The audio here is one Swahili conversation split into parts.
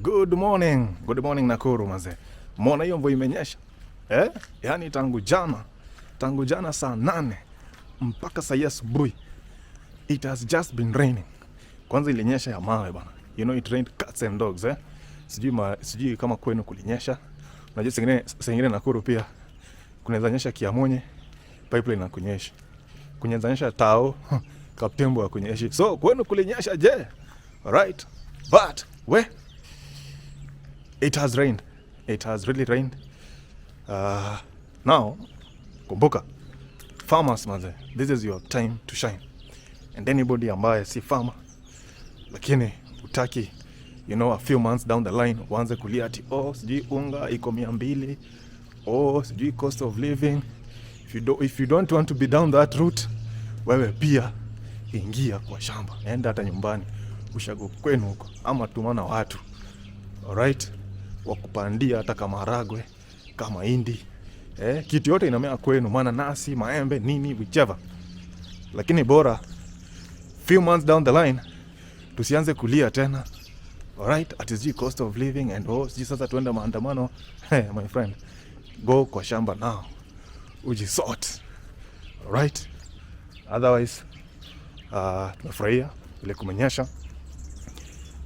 Good morning. Good morning Nakuru maze. Mbona hiyo mvua imenyesha? Yaani tangu jana saa 8 mpaka saa asubuhi. It has just been raining. Kwanza ilinyesha ya mawe bana. You know it rained cats and dogs Sijui kama kwenu kulinyesha. Unajua sengine Nakuru pia kunaweza nyesha Kiamonye, pipeline na kunyesha. Kunaweza nyesha Tao, Kaptembo ya kunyeshi. So kwenu kulinyesha je? Alright. But it has rained. It has really rained. Now, kumbuka, farmers maze, this is your time to shine. And anybody ambaye si farmer, lakini utaki, a few months down the line, uanze kulia ati, sijui unga iko 200, sijui cost of living. If you don't want to be down that route, wewe pia ingia kwa shamba. Enda hata nyumbani, ushago kwenu huko, ama tumana watu. Alright? Wakupandia hata kama maragwe, kama hindi. Kitu yote inamea kwenu, mananasi, maembe, nini, whichever. Lakini bora, few months down the line, tusianze kulia tena. Alright? At is the cost of living and sasa tuenda maandamano. My friend, go kwa shamba now. Ujisort. Alright? Otherwise, tunafurahia ile kumenyesha.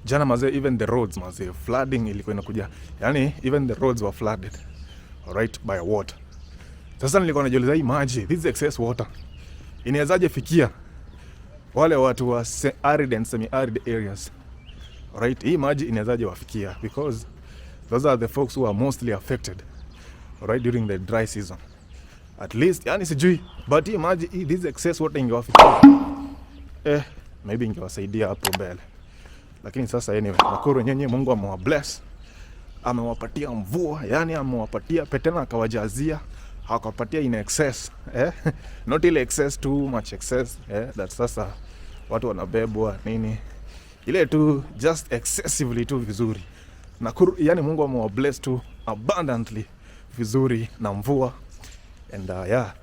Jana maze, even the roads maze, flooding ilikuwa inakuja. Yani even the roads were flooded. Alright, by water. Sasa nilikuwa najiuliza hii maji, this excess water, inawezaje fikia wale watu wa arid and semi-arid areas? Alright, hii maji inawezaje wafikia? Because those are the folks who are mostly affected, alright, during the dry season. At least, yani sijui, but hii maji, this excess water ingewafikia. Maybe ingewasaidia hapo mbele. Lakini sasa anyway, Nakuru nyenye Mungu amewabless. Amewapatia mvua, yani amewapatia petena akawajazia, akawapatia in excess, not ile excess, too much excess, that sasa watu wanabebwa nini. Ile tu just excessively tu vizuri. Nakuru, yani Mungu amewabless tu abundantly vizuri na mvua. And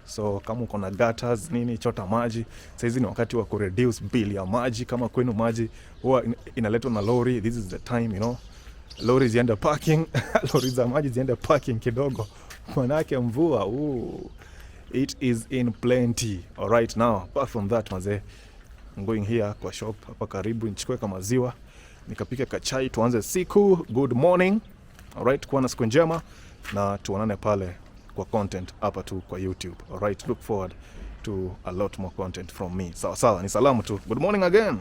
so kama uko na gutters nini, chota maji. Saizi ni wakati wa kureduce bill ya maji. Kama kwenu maji huwa inaletwa na lori, this is the time, lori ziende parking. Lori za maji ziende parking kidogo, manake mvua it is in plenty. Alright, now apart from that maze, I'm going here kwa shop hapa karibu, nichukue kama maziwa nikapike kachai, tuanze siku. Good morning. Alright, kuwa na siku njema na tuonane pale kwa content hapa tu kwa YouTube. Alright, look forward to a lot more content from me. Sawa, ni salamu tu. Good morning again.